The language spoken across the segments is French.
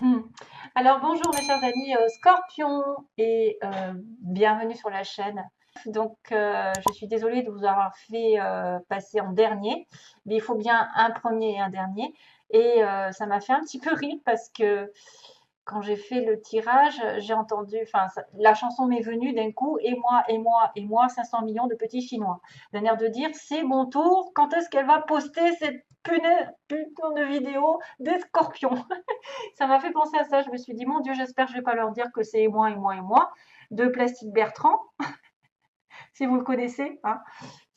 Hmm. Alors bonjour mes chers amis Scorpion et bienvenue sur la chaîne. Donc je suis désolée de vous avoir fait passer en dernier, mais il faut bien un premier et un dernier. Et ça m'a fait un petit peu rire parce que quand j'ai fait le tirage, j'ai entendu, enfin la chanson m'est venue d'un coup, et moi, et moi, et moi, 500 millions de petits Chinois. D'un air de dire, c'est mon tour, quand est-ce qu'elle va poster cette putain de vidéo des scorpions? Ça m'a fait penser à ça. Je me suis dit, mon Dieu, j'espère que je vais pas leur dire que c'est moi et moi et moi. De Plastique Bertrand, si vous le connaissez. Hein.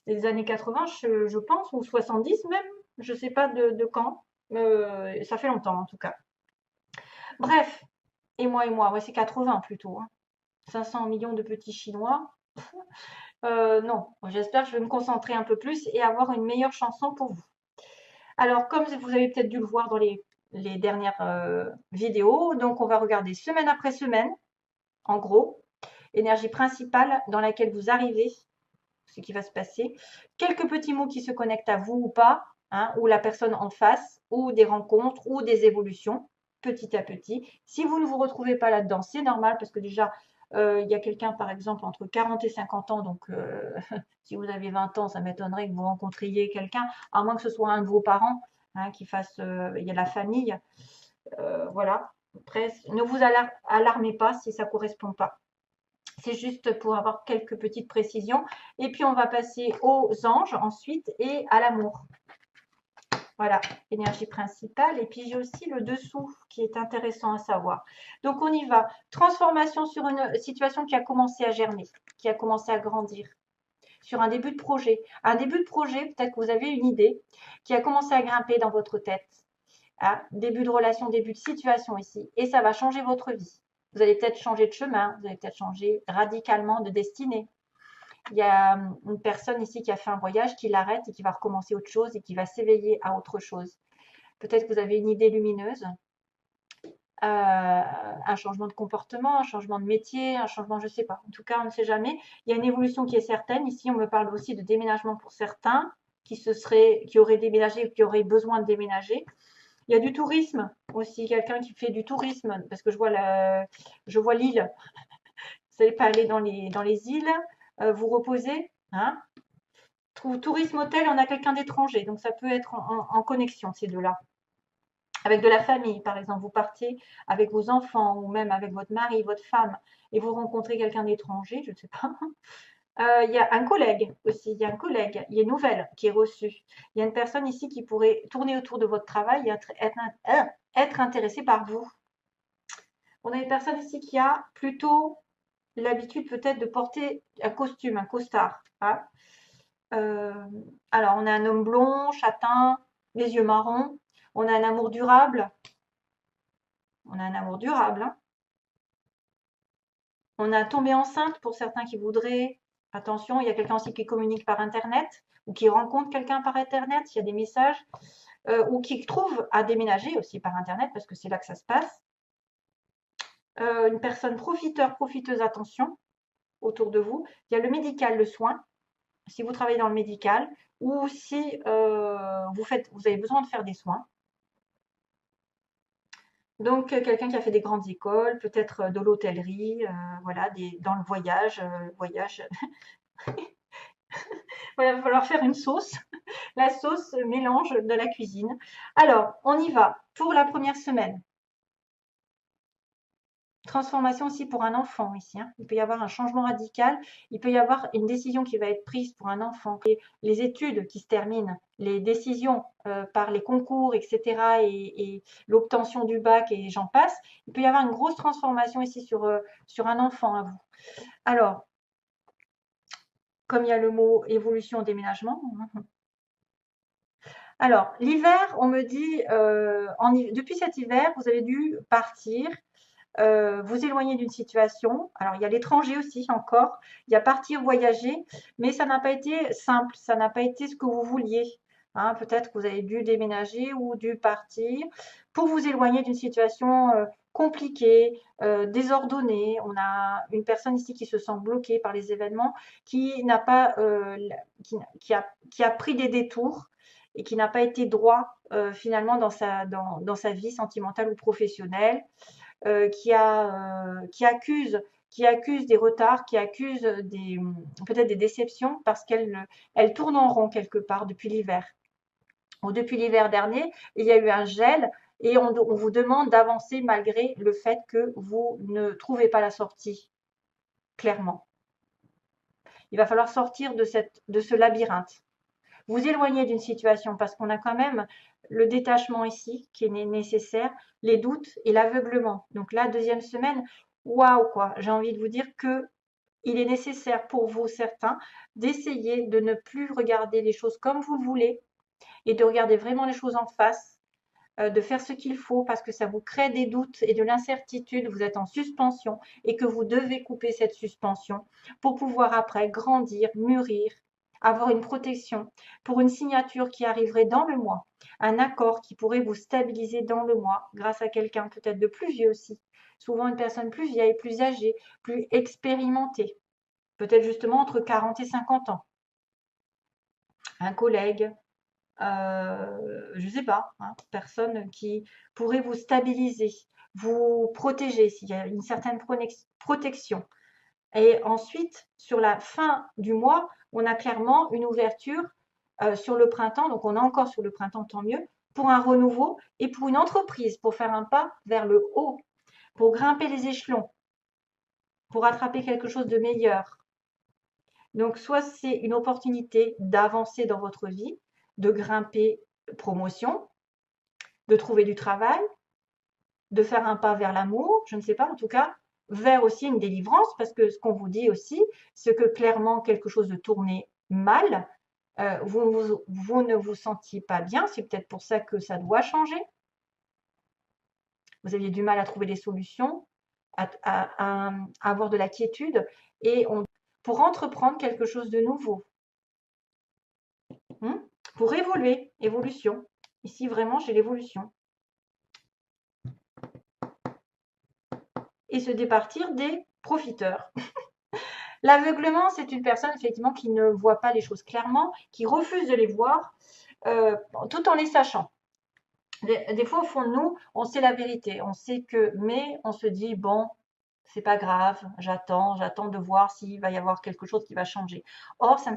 C'est des années 80, je pense, ou 70 même. Je sais pas de quand. Ça fait longtemps en tout cas. Bref, et moi. Ouais, c'est 80 plutôt. Hein. 500 millions de petits Chinois. Non, j'espère que je vais me concentrer un peu plus et avoir une meilleure chanson pour vous. Alors, comme vous avez peut-être dû le voir dans les dernières vidéos, donc on va regarder semaine après semaine, en gros, énergie principale dans laquelle vous arrivez, ce qui va se passer, quelques petits mots qui se connectent à vous ou pas, hein, ou la personne en face, ou des rencontres, ou des évolutions, petit à petit. Si vous ne vous retrouvez pas là-dedans, c'est normal parce que déjà, il y a quelqu'un, par exemple, entre 40 et 50 ans, donc si vous avez 20 ans, ça m'étonnerait que vous rencontriez quelqu'un, à moins que ce soit un de vos parents, hein, qui fasse, il y a la famille, voilà. Après, ne vous alarmez pas si ça ne correspond pas. C'est juste pour avoir quelques petites précisions. Et puis, on va passer aux anges ensuite et à l'amour. Voilà, énergie principale. Et puis, j'ai aussi le dessous qui est intéressant à savoir. Donc, on y va. Transformation sur une situation qui a commencé à germer, qui a commencé à grandir. Sur un début de projet. Un début de projet, peut-être que vous avez une idée qui a commencé à grimper dans votre tête. Hein, début de relation, début de situation ici. Et ça va changer votre vie. Vous allez peut-être changer de chemin, vous allez peut-être changer radicalement de destinée. Il y a une personne ici qui a fait un voyage, qui l'arrête et qui va recommencer autre chose et qui va s'éveiller à autre chose. Peut-être que vous avez une idée lumineuse, un changement de comportement, un changement de métier, un changement, je ne sais pas. En tout cas, on ne sait jamais. Il y a une évolution qui est certaine. Ici, on me parle aussi de déménagement pour certains qui auraient déménagé ou qui auraient besoin de déménager. Il y a du tourisme aussi, quelqu'un qui fait du tourisme, parce que je vois l'île. Vous n'allez pas aller dans les îles, vous reposer. Hein. Tourisme hôtel, on a quelqu'un d'étranger, donc ça peut être en connexion, ces deux-là. Avec de la famille, par exemple, vous partez avec vos enfants ou même avec votre mari, votre femme, et vous rencontrez quelqu'un d'étranger, je ne sais pas. Il y a un collègue aussi, il y a un collègue, il y a une nouvelle qui est reçue. Il y a une personne ici qui pourrait tourner autour de votre travail et être intéressée par vous. On a une personne ici qui a plutôt l'habitude peut-être de porter un costume, un costard. Hein. Euh, alors, on a un homme blond, châtain, les yeux marrons. On a un amour durable. On a un amour durable. Hein. On a tombé enceinte pour certains qui voudraient. Attention, il y a quelqu'un aussi qui communique par Internet ou qui rencontre quelqu'un par Internet, il y a des messages, ou qui trouve à déménager aussi par Internet parce que c'est là que ça se passe. Une personne profiteur, profiteuse, attention, autour de vous. Il y a le médical, le soin. Si vous travaillez dans le médical ou si vous avez besoin de faire des soins. Donc, quelqu'un qui a fait des grandes écoles, peut-être de l'hôtellerie, voilà, dans le voyage, voilà, il va falloir faire une sauce, la sauce mélange de la cuisine. Alors, on y va pour la première semaine. Transformation aussi pour un enfant ici. Hein. Il peut y avoir un changement radical. Il peut y avoir une décision qui va être prise pour un enfant. Et les études qui se terminent, les décisions par les concours, etc. Et l'obtention du bac et j'en passe. Il peut y avoir une grosse transformation ici sur un enfant à vous. Alors, comme il y a le mot évolution, déménagement. Alors, l'hiver, on me dit, depuis cet hiver, vous avez dû partir vous éloigner d'une situation. Alors, il y a l'étranger aussi encore, il y a partir voyager, mais ça n'a pas été simple, ça n'a pas été ce que vous vouliez. Hein, peut-être que vous avez dû déménager ou dû partir pour vous éloigner d'une situation compliquée, désordonnée. On a une personne ici qui se sent bloquée par les événements, qui n'a pas, qui a pris des détours et qui n'a pas été droit finalement dans sa vie sentimentale ou professionnelle, qui accuse des retards, qui accuse peut-être des déceptions parce qu'elle tourne en rond quelque part depuis l'hiver. Ou depuis l'hiver dernier, il y a eu un gel et on vous demande d'avancer malgré le fait que vous ne trouvez pas la sortie, clairement. Il va falloir sortir de ce labyrinthe. Vous éloigner d'une situation parce qu'on a quand même le détachement ici qui est nécessaire, les doutes et l'aveuglement. Donc la deuxième semaine, waouh quoi, j'ai envie de vous dire que il est nécessaire pour vous certains d'essayer de ne plus regarder les choses comme vous le voulez et de regarder vraiment les choses en face, de faire ce qu'il faut parce que ça vous crée des doutes et de l'incertitude, vous êtes en suspension et que vous devez couper cette suspension pour pouvoir après grandir, mûrir, avoir une protection pour une signature qui arriverait dans le mois, un accord qui pourrait vous stabiliser dans le mois grâce à quelqu'un peut-être de plus vieux aussi, souvent une personne plus vieille, plus âgée, plus expérimentée, peut-être justement entre 40 et 50 ans, un collègue, je sais pas, hein, personne qui pourrait vous stabiliser, vous protéger s'il y a une certaine protection. Et ensuite, sur la fin du mois, on a clairement une ouverture sur le printemps, donc on est encore sur le printemps, tant mieux, pour un renouveau et pour une entreprise, pour faire un pas vers le haut, pour grimper les échelons, pour attraper quelque chose de meilleur. Donc, soit c'est une opportunité d'avancer dans votre vie, de grimper promotion, de trouver du travail, de faire un pas vers l'amour, je ne sais pas, en tout cas, vers aussi une délivrance, parce que ce qu'on vous dit aussi, c'est que clairement quelque chose de tourné mal, vous ne vous sentiez pas bien, c'est peut-être pour ça que ça doit changer. Vous aviez du mal à trouver des solutions, à avoir de la quiétude, et pour entreprendre quelque chose de nouveau. Pour évoluer, évolution. Ici, vraiment, j'ai l'évolution. Et se départir des profiteurs. L'aveuglement, c'est une personne effectivement qui ne voit pas les choses clairement, qui refuse de les voir tout en les sachant. Des fois, au fond de nous, on sait la vérité, on sait que, mais on se dit, bon, c'est pas grave, j'attends de voir s'il va y avoir quelque chose qui va changer. Or, ça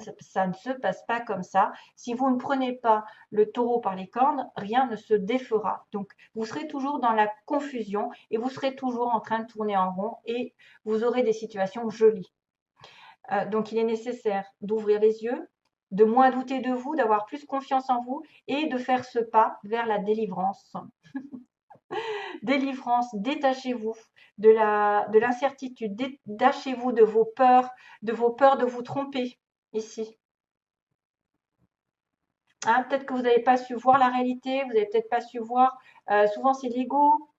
ne se passe pas comme ça. Si vous ne prenez pas le taureau par les cornes, rien ne se défera. Donc, vous serez toujours dans la confusion et vous serez toujours en train de tourner en rond et vous aurez des situations jolies. Donc, il est nécessaire d'ouvrir les yeux, de moins douter de vous, d'avoir plus confiance en vous et de faire ce pas vers la délivrance. Délivrance, détachez-vous de l'incertitude, détachez-vous de vos peurs de vous tromper ici. Hein, peut-être que vous n'avez pas su voir la réalité, vous n'avez peut-être pas su voir, souvent c'est l'ego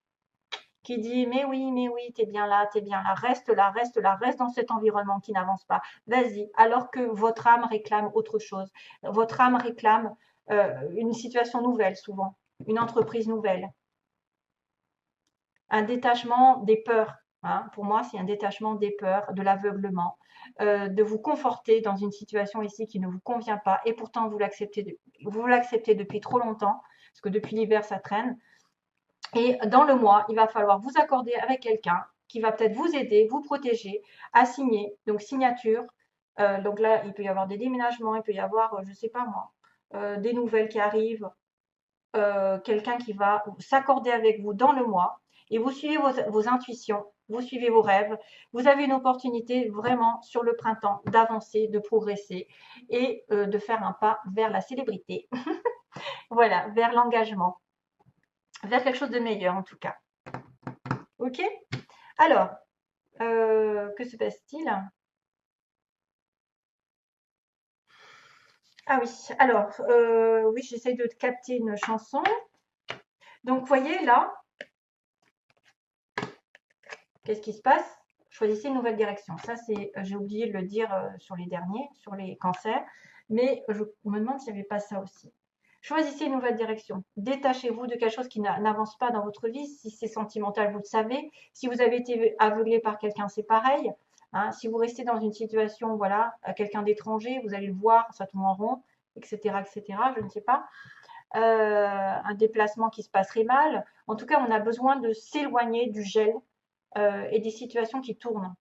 qui dit mais oui, t'es bien là, reste là, reste dans cet environnement qui n'avance pas, vas-y, alors que votre âme réclame autre chose, votre âme réclame une situation nouvelle souvent, une entreprise nouvelle. Un détachement des peurs. Hein. Pour moi, c'est un détachement des peurs, de l'aveuglement, de vous conforter dans une situation ici qui ne vous convient pas et pourtant vous l'acceptez depuis trop longtemps, parce que depuis l'hiver, ça traîne. Et dans le mois, il va falloir vous accorder avec quelqu'un qui va peut-être vous aider, vous protéger, à signer. Donc, signature. Donc là, il peut y avoir des déménagements, il peut y avoir, je ne sais pas moi, des nouvelles qui arrivent, quelqu'un qui va s'accorder avec vous dans le mois et vous suivez vos intuitions, vous suivez vos rêves, vous avez une opportunité vraiment sur le printemps d'avancer, de progresser et de faire un pas vers la célébrité. Voilà, vers l'engagement, vers quelque chose de meilleur en tout cas. Ok? Alors, que se passe-t-il? Ah oui, alors, oui, j'essaye de capter une chanson. Donc, vous voyez là, qu'est-ce qui se passe? Choisissez une nouvelle direction. Ça, c'est, j'ai oublié de le dire sur les derniers, sur les cancers, mais je me demande s'il n'y avait pas ça aussi. Choisissez une nouvelle direction. Détachez-vous de quelque chose qui n'avance pas dans votre vie. Si c'est sentimental, vous le savez. Si vous avez été aveuglé par quelqu'un, c'est pareil. Hein. Si vous restez dans une situation, voilà, à quelqu'un d'étranger, vous allez le voir, ça tourne en rond. etc., etc., je ne sais pas. Un déplacement qui se passerait mal. En tout cas, on a besoin de s'éloigner du gel et des situations qui tournent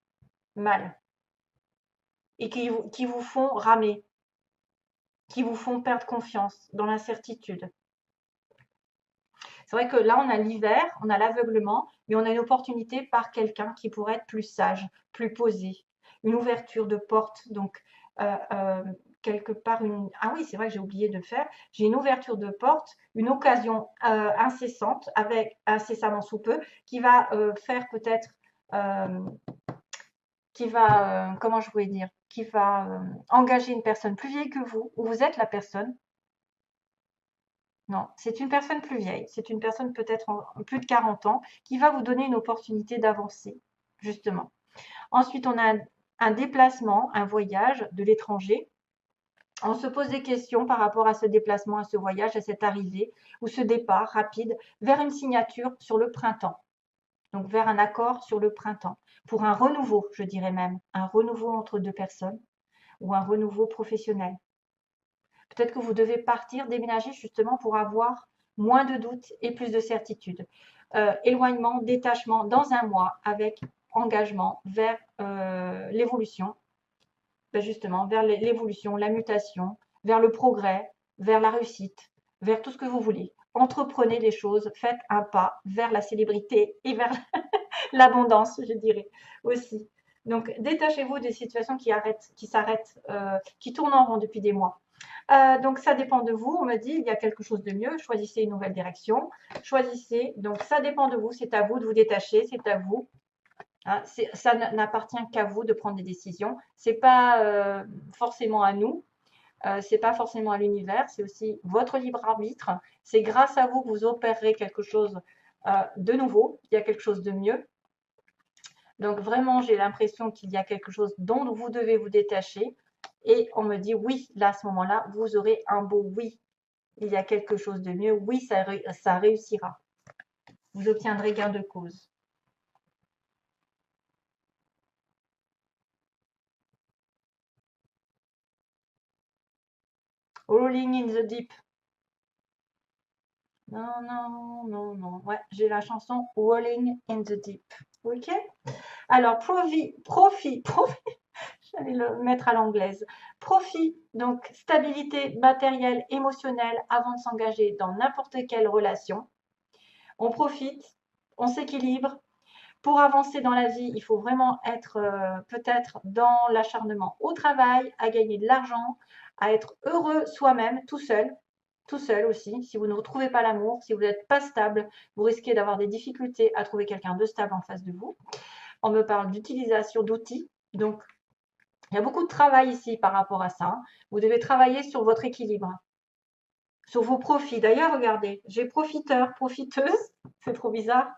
mal et qui vous font ramer, qui vous font perdre confiance dans l'incertitude. C'est vrai que là, on a l'hiver, on a l'aveuglement, mais on a une opportunité par quelqu'un qui pourrait être plus sage, plus posé, une ouverture de porte. Donc, quelque part, ah oui, c'est vrai que j'ai oublié de le faire. J'ai une ouverture de porte, une occasion incessante, avec incessamment sous peu, qui va faire peut-être, euh, qui va, comment je pourrais dire, qui va engager une personne plus vieille que vous, ou vous êtes la personne. Non, c'est une personne plus vieille, c'est une personne peut-être en plus de 40 ans qui va vous donner une opportunité d'avancer, justement. Ensuite, on a un déplacement, un voyage de l'étranger. On se pose des questions par rapport à ce déplacement, à ce voyage, à cette arrivée ou ce départ rapide vers une signature sur le printemps. Donc vers un accord sur le printemps. Pour un renouveau, je dirais même, un renouveau entre deux personnes ou un renouveau professionnel. Peut-être que vous devez partir, déménager justement pour avoir moins de doutes et plus de certitude. Éloignement, détachement dans un mois avec engagement vers l'évolution, ben justement, vers l'évolution, la mutation, vers le progrès, vers la réussite, vers tout ce que vous voulez. Entreprenez les choses, faites un pas vers la célébrité et vers l'abondance, je dirais aussi. Donc, détachez-vous des situations qui s'arrêtent, qui tournent en rond depuis des mois. Donc, ça dépend de vous. On me dit, il y a quelque chose de mieux. Choisissez une nouvelle direction. Choisissez. Donc, ça dépend de vous. C'est à vous de vous détacher. C'est à vous. Hein, ça n'appartient qu'à vous de prendre des décisions. C'est pas forcément à nous. C'est pas forcément à l'univers. C'est aussi votre libre arbitre. C'est grâce à vous que vous opérerez quelque chose de nouveau. Il y a quelque chose de mieux. Donc, vraiment, j'ai l'impression qu'il y a quelque chose dont vous devez vous détacher. Et on me dit oui, là, à ce moment-là, vous aurez un beau oui. Il y a quelque chose de mieux. Oui, ça réussira. Vous obtiendrez gain de cause. Rolling in the deep. Non, non, non, non. Ouais, j'ai la chanson Rolling in the deep. Ok? Alors, profit. J'allais le mettre à l'anglaise. Profit, donc stabilité matérielle, émotionnelle avant de s'engager dans n'importe quelle relation. On profite, on s'équilibre. Pour avancer dans la vie, il faut vraiment être peut-être dans l'acharnement au travail, à gagner de l'argent, à être heureux soi-même, tout seul aussi. Si vous ne retrouvez pas l'amour, si vous n'êtes pas stable, vous risquez d'avoir des difficultés à trouver quelqu'un de stable en face de vous. On me parle d'utilisation d'outils, donc il y a beaucoup de travail ici par rapport à ça. Vous devez travailler sur votre équilibre, sur vos profits. D'ailleurs, regardez, j'ai profiteur, profiteuse, c'est trop bizarre.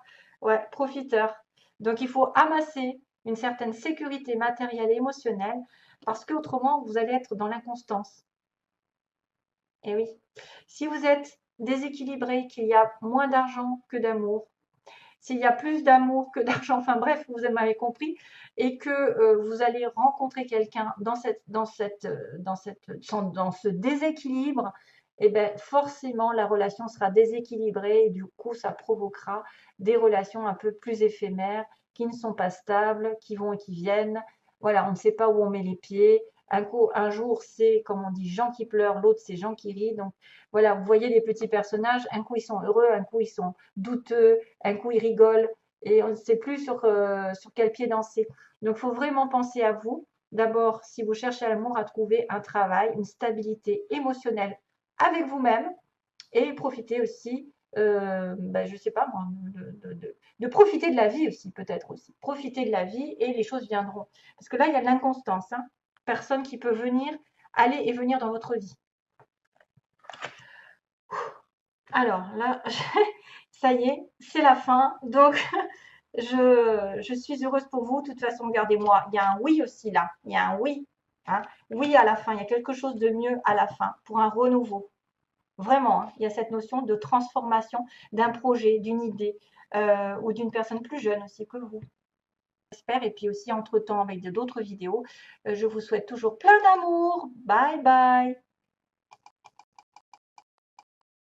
Ouais, profiteur. Donc, il faut amasser une certaine sécurité matérielle et émotionnelle parce qu'autrement, vous allez être dans l'inconstance. Et oui, si vous êtes déséquilibré, qu'il y a moins d'argent que d'amour, s'il y a plus d'amour que d'argent, enfin bref, vous m'avez compris, et que vous allez rencontrer quelqu'un dans ce déséquilibre, et bien forcément la relation sera déséquilibrée et du coup ça provoquera des relations un peu plus éphémères, qui ne sont pas stables, qui vont et qui viennent. Voilà, on ne sait pas où on met les pieds. Un jour, c'est, comme on dit, Jean qui pleure, l'autre, c'est Jean qui rit. Donc, voilà, vous voyez les petits personnages, un coup, ils sont heureux, un coup, ils sont douteux, un coup, ils rigolent, et on ne sait plus sur quel pied danser. Donc, il faut vraiment penser à vous. D'abord, si vous cherchez l'amour, à trouver un travail, une stabilité émotionnelle avec vous-même, et profiter aussi, je ne sais pas moi, de profiter de la vie aussi, peut-être aussi. Profiter de la vie et les choses viendront. Parce que là, il y a de l'inconstance. Hein. Personne qui peut venir, aller et venir dans votre vie. Alors là, ça y est, c'est la fin. Donc, je suis heureuse pour vous. De toute façon, regardez-moi, il y a un oui aussi là. Il y a un oui. Hein. Oui à la fin. Il y a quelque chose de mieux à la fin pour un renouveau. Vraiment, hein, il y a cette notion de transformation d'un projet, d'une idée ou d'une personne plus jeune aussi que vous. J'espère. Et puis aussi, entre-temps, avec d'autres vidéos, je vous souhaite toujours plein d'amour. Bye bye.